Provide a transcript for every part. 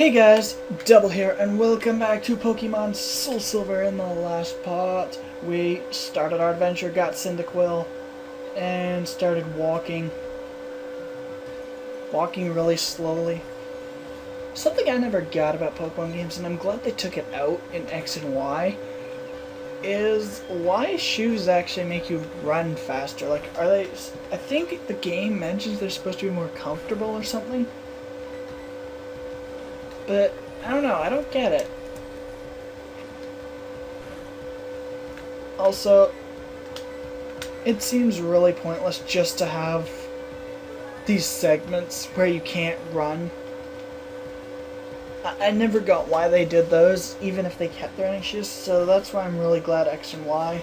Hey guys, Double here, and welcome back to Pokemon SoulSilver. In the last part, we started our adventure, got Cyndaquil, and started walking really slowly. Something I never got about Pokemon games, and I'm glad they took it out in X and Y, is why shoes actually make you run faster. Like, are they... I think the game mentions they're supposed to be more comfortable or something. But, I don't know, I don't get it. Also, it seems really pointless just to have these segments where you can't run. I never got why they did those, even if they kept their running shoes, so that's why I'm really glad X and Y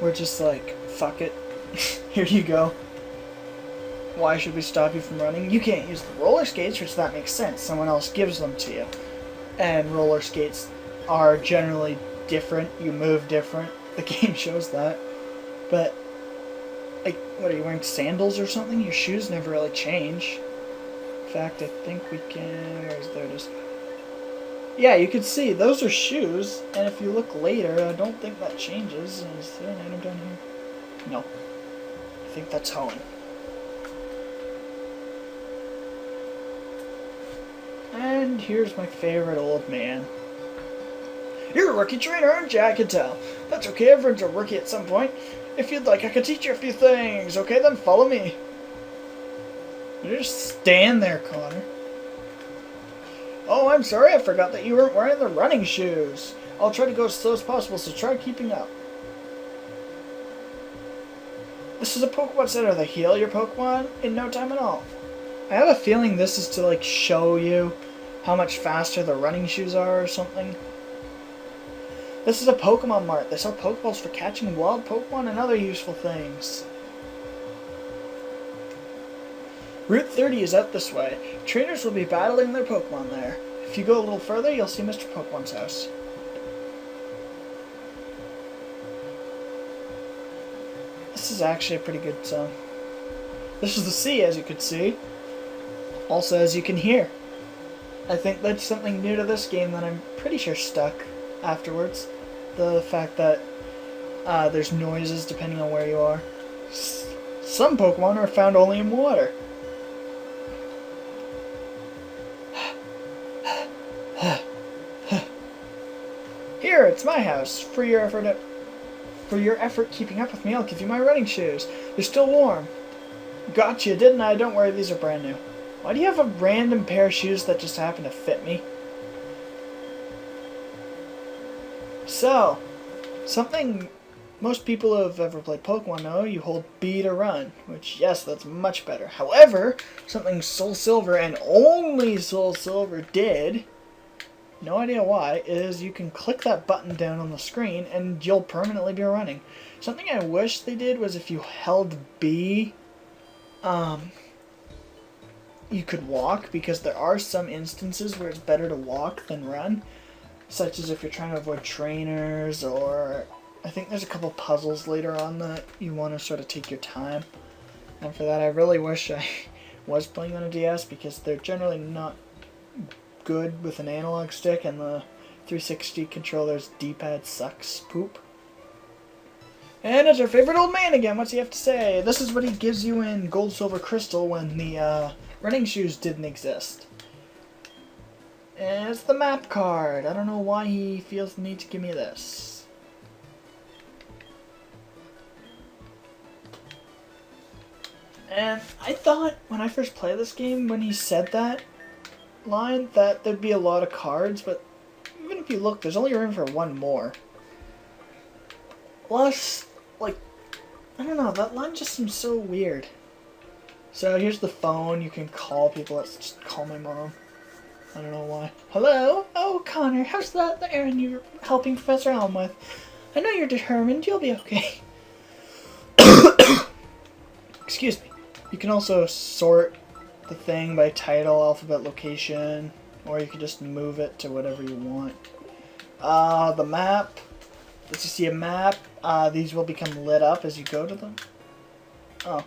were just like, fuck it, here you go. Why should we stop you from running? You can't use the roller skates, which that makes sense. Someone else gives them to you. And roller skates are generally different. You move different. The game shows that. But, like, what, are you wearing sandals or something? Your shoes never really change. In fact, I think we can... There it is. Yeah, you can see, those are shoes. And if you look later, I don't think that changes. Is there an item down here? No. I think that's hoeing. And here's my favorite old man. You're a rookie trainer, aren't you? I can tell. That's okay, everyone's a rookie at some point. If you'd like, I could teach you a few things. Okay, then follow me. You just stand there, Connor. Oh, I'm sorry, I forgot that you weren't wearing the running shoes. I'll try to go as slow as possible, so try keeping up. This is a Pokemon Center. They heal your Pokemon in no time at all. I have a feeling this is to, like, show you how much faster the running shoes are or something. This is a Pokemon Mart. They sell Pokeballs for catching wild Pokemon and other useful things. Route 30 is out this way. Trainers will be battling their Pokemon there. If you go a little further, you'll see Mr. Pokemon's house. This is actually a pretty good song. This is the sea, as you could see. Also, as you can hear. I think that's something new to this game that I'm pretty sure stuck afterwards. The fact that there's noises depending on where you are. Some Pokemon are found only in water. Here, it's my house. For your effort keeping up with me, I'll give you my running shoes. They're still warm. Gotcha, didn't I? Don't worry, these are brand new. Why do you have a random pair of shoes that just happen to fit me? So, something most people who have ever played Pokemon know, you hold B to run, which, yes, that's much better. However, something SoulSilver and only SoulSilver did, no idea why, is you can click that button down on the screen and you'll permanently be running. Something I wish they did was if you held B, you could walk, because there are some instances where it's better to walk than run, such as if you're trying to avoid trainers, or I think there's a couple puzzles later on that you want to sort of take your time. And for that, I really wish I was playing on a DS, because they're generally not good with an analog stick, and the 360 controller's D-pad sucks poop. And it's our favorite old man again. What's he have to say? This is what he gives you in Gold, Silver, Crystal when the running shoes didn't exist. And it's the map card. I don't know why he feels the need to give me this. And I thought when I first played this game, when he said that line, that there'd be a lot of cards, but even if you look, there's only room for one more. Plus, like, I don't know, that line just seems so weird. So here's the phone. You can call people. Let's just call my mom. I don't know why. Hello? Oh, Connor, how's the errand you're helping Professor Elm with? I know you're determined. You'll be okay. Excuse me. You can also sort the thing by title, alphabet, location, or you can just move it to whatever you want. The map. Let's just see a map. These will become lit up as you go to them. Oh.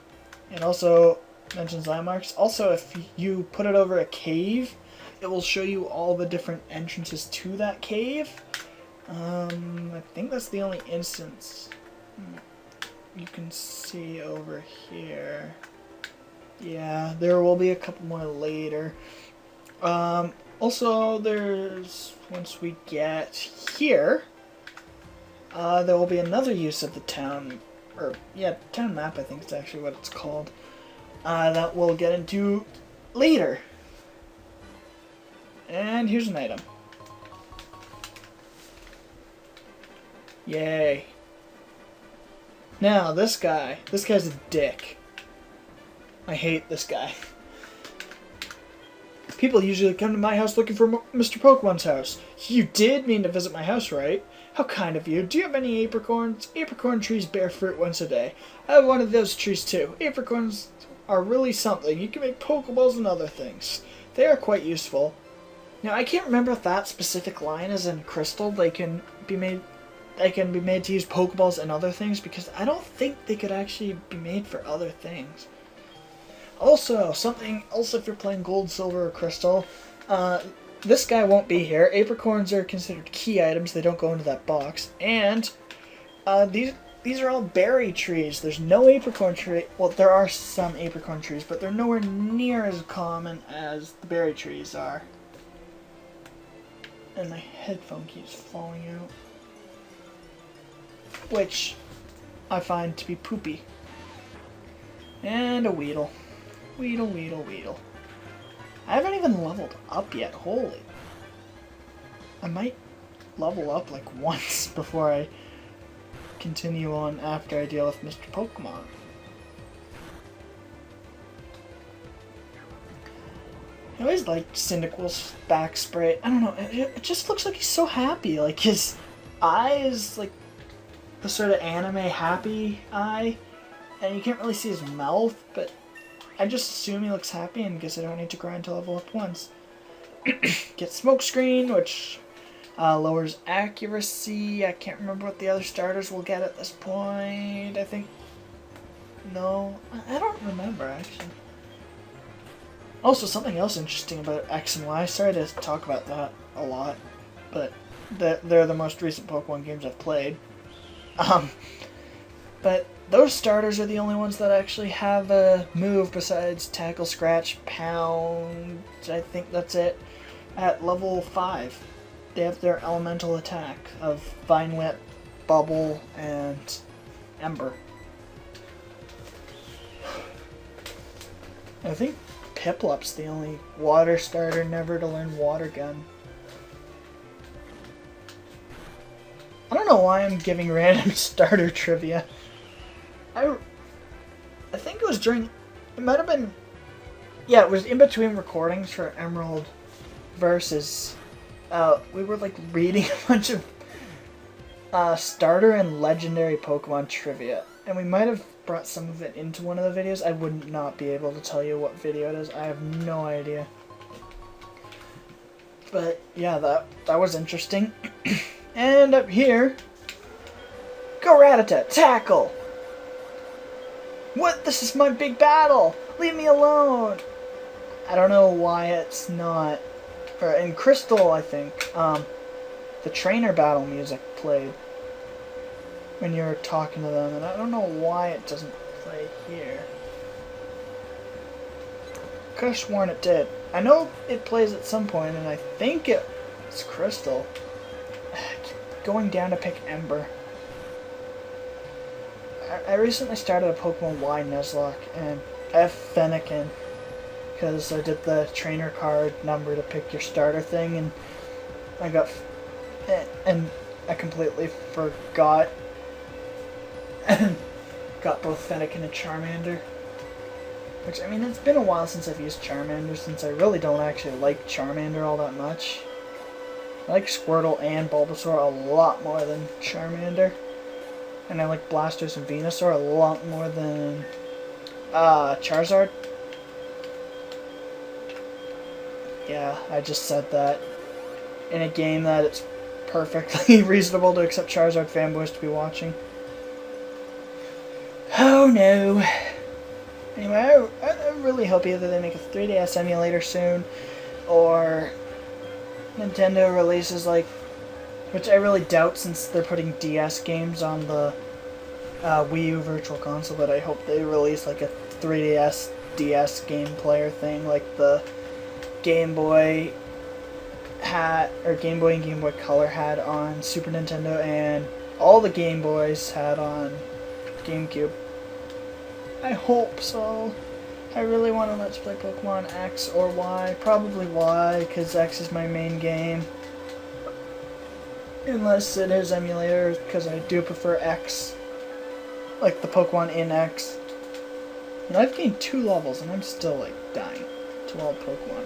And also mentions landmarks. Also, if you put it over a cave, it will show you all the different entrances to that cave. I think that's the only instance you can see over here. Yeah, there will be a couple more later. Also, there's, once we get here, there will be another use of the town, or yeah, town map I think is actually what it's called, that we'll get into later. And here's an item. Yay. Now, this guy's a dick. I hate this guy. People usually come to my house looking for Mr. Pokemon's house. You did mean to visit my house, right? How kind of you. Do you have any apricorns? Apricorn trees bear fruit once a day. I have one of those trees too. Apricorns are really something. You can make Pokeballs and other things. They are quite useful. Now, I can't remember if that specific line is in Crystal. They can be made to use Pokeballs and other things, because I don't think they could actually be made for other things. Also, something else if you're playing Gold, Silver, or Crystal, this guy won't be here. Apricorns are considered key items. They don't go into that box. And these are all berry trees. There's no apricorn tree. Well, there are some apricorn trees, but they're nowhere near as common as the berry trees are. And my headphone keeps falling out, which I find to be poopy. And a Weedle. Weedle, Weedle, Weedle. I haven't even leveled up yet. Holy. I might level up like once before I continue on after I deal with Mr. Pokemon. I always liked Cyndaquil's back spray. I don't know, it just looks like he's so happy. Like, his eye is like the sort of anime happy eye, and you can't really see his mouth, but I just assume he looks happy, and guess I don't need to grind to level up once. Get Smokescreen, which lowers accuracy. I can't remember what the other starters will get at this point. I think... No, I don't remember, actually. Also, something else interesting about X and Y. Sorry to talk about that a lot, but they're the most recent Pokemon games I've played. But those starters are the only ones that actually have a move besides Tackle, Scratch, Pound. I think that's it. At level 5, they have their elemental attack of Vine Whip, Bubble, and Ember. I think Piplup's the only water starter never to learn Water Gun. I don't know why I'm giving random starter trivia. I think it was during... It might have been... Yeah, it was in between recordings for Emerald Versus. We were like reading a bunch of starter and legendary Pokemon trivia. And we might have brought some of it into one of the videos. I would not be able to tell you what video it is. I have no idea. But yeah, that was interesting. And up here, go Rattata, tackle! What? This is my big battle! Leave me alone! I don't know why it's not... Or in Crystal, I think, the trainer battle music played when you were talking to them, and I don't know why it doesn't play here. Could have sworn it did. I know it plays at some point, and I think it's Crystal. Going down to pick Ember. I recently started a Pokemon Y Nuzlocke, and I have Fennekin, because I did the trainer card number to pick your starter thing, and I completely forgot and got both Fennekin and Charmander. Which, I mean, it's been a while since I've used Charmander, since I really don't actually like Charmander all that much. I like Squirtle and Bulbasaur a lot more than Charmander. And I like Blastoise and Venusaur a lot more than Charizard. Yeah, I just said that in a game that it's perfectly reasonable to accept Charizard fanboys to be watching. Oh no. Anyway, I really hope either they make a 3DS emulator soon, or Nintendo releases like, which I really doubt since they're putting DS games on the Wii U Virtual Console, but I hope they release like a 3DS DS game player thing, like the Game Boy had, or Game Boy and Game Boy Color had on Super Nintendo, and all the Game Boys had on GameCube. I hope so. I really want to let's play Pokemon X or Y. Probably Y, because X is my main game. Unless it is emulator, because I do prefer X. Like the Pokemon in X. And I've gained 2 levels and I'm still like dying to all Pokemon.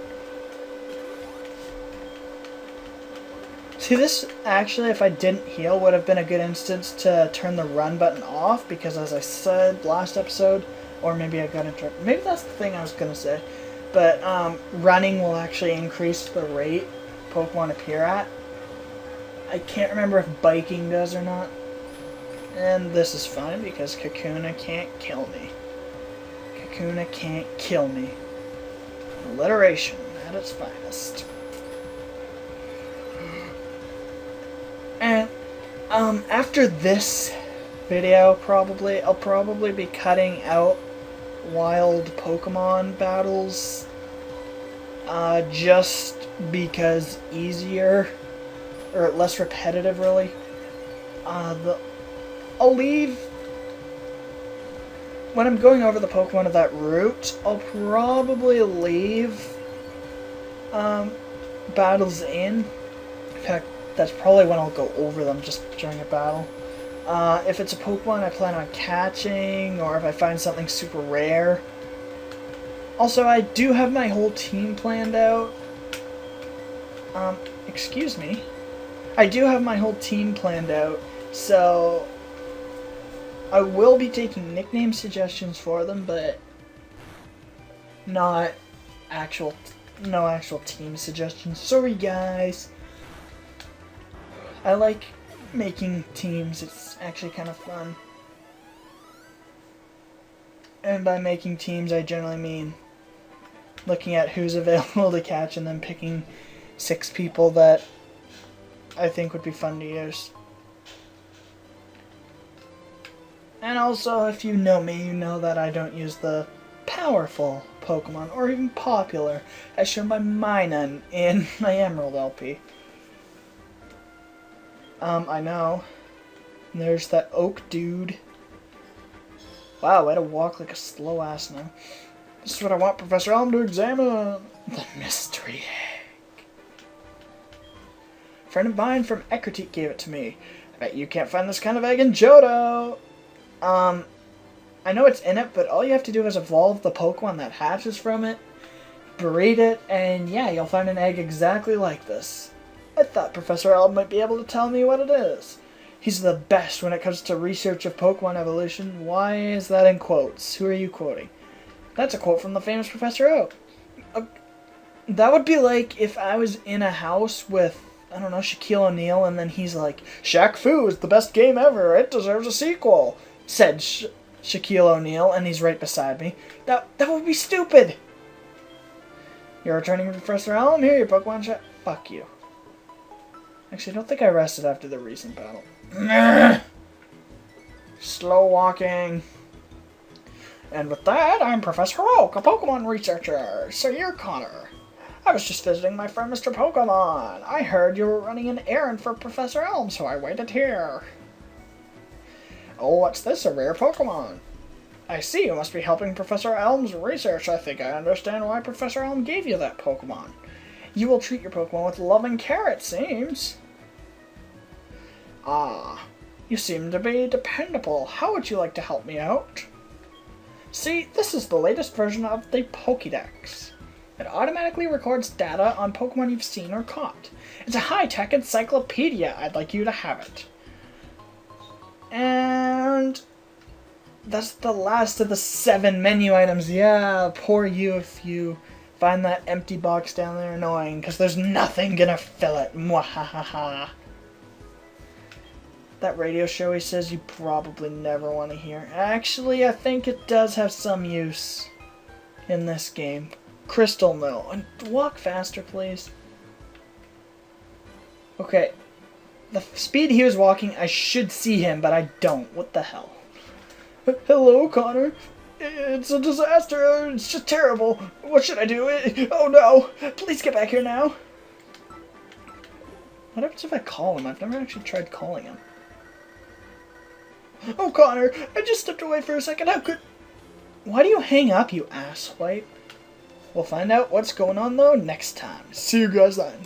See, this actually, if I didn't heal, would have been a good instance to turn the run button off, because as I said last episode, or maybe I got interrupted, maybe that's the thing I was going to say, but running will actually increase the rate Pokemon appear at. I can't remember if biking does or not. And this is fine because Kakuna can't kill me. Kakuna can't kill me. Alliteration at its finest. And after this video, I'll probably be cutting out wild Pokemon battles, just because easier, or less repetitive, really. I'll leave, when I'm going over the Pokemon of that route, I'll probably leave battles in. In fact, that's probably when I'll go over them, just during a battle. If it's a Pokemon I plan on catching, or if I find something super rare. Also, I do have my whole team planned out. Excuse me. I do have my whole team planned out, so I will be taking nickname suggestions for them, but no actual team suggestions. Sorry, guys. I like making teams. It's actually kind of fun. And by making teams, I generally mean looking at who's available to catch and then picking 6 people that I think would be fun to use. And also, if you know me, you know that I don't use the powerful Pokemon, or even popular, as shown by Minun in my Emerald LP. I know. And there's that oak dude. Wow, way to walk like a slow ass now. This is what I want Professor Elm to examine. The mystery egg. A friend of mine from Ecruteak gave it to me. I bet you can't find this kind of egg in Johto. I know it's in it, but all you have to do is evolve the Pokemon that hatches from it, breed it, and yeah, you'll find an egg exactly like this. I thought Professor Elm might be able to tell me what it is. He's the best when it comes to research of Pokemon evolution. Why is that in quotes? Who are you quoting? That's a quote from the famous Professor Oak. That would be like if I was in a house with, I don't know, Shaquille O'Neal, and then he's like, Shaq Fu is the best game ever. It deserves a sequel, said Shaquille O'Neal, and he's right beside me. That would be stupid. You're returning Professor Elm? Here, your Pokemon shot. Fuck you. Actually, I don't think I rested after the recent battle. Slow walking. And with that, I'm Professor Oak, a Pokemon researcher. So you're Connor. I was just visiting my friend Mr. Pokemon. I heard you were running an errand for Professor Elm, so I waited here. Oh, what's this? A rare Pokemon. I see, you must be helping Professor Elm's research. I think I understand why Professor Elm gave you that Pokemon. You will treat your Pokemon with loving care, it seems. Ah, you seem to be dependable. How would you like to help me out? See, this is the latest version of the Pokedex. It automatically records data on Pokemon you've seen or caught. It's a high-tech encyclopedia. I'd like you to have it. And that's the last of the 7 menu items. Yeah, poor you if you find that empty box down there annoying, because there's nothing gonna fill it. Mwahaha. That radio show he says you probably never want to hear. Actually, I think it does have some use in this game. Crystal, no. And walk faster, please. Okay. The speed he was walking, I should see him, but I don't. What the hell? Hello, Connor. It's a disaster. It's just terrible. What should I do? Oh no. Please get back here now. What happens if I call him? I've never actually tried calling him. Oh, Connor, I just stepped away for a second. How could... Why do you hang up, you asswipe? We'll find out what's going on, though, next time. See you guys then.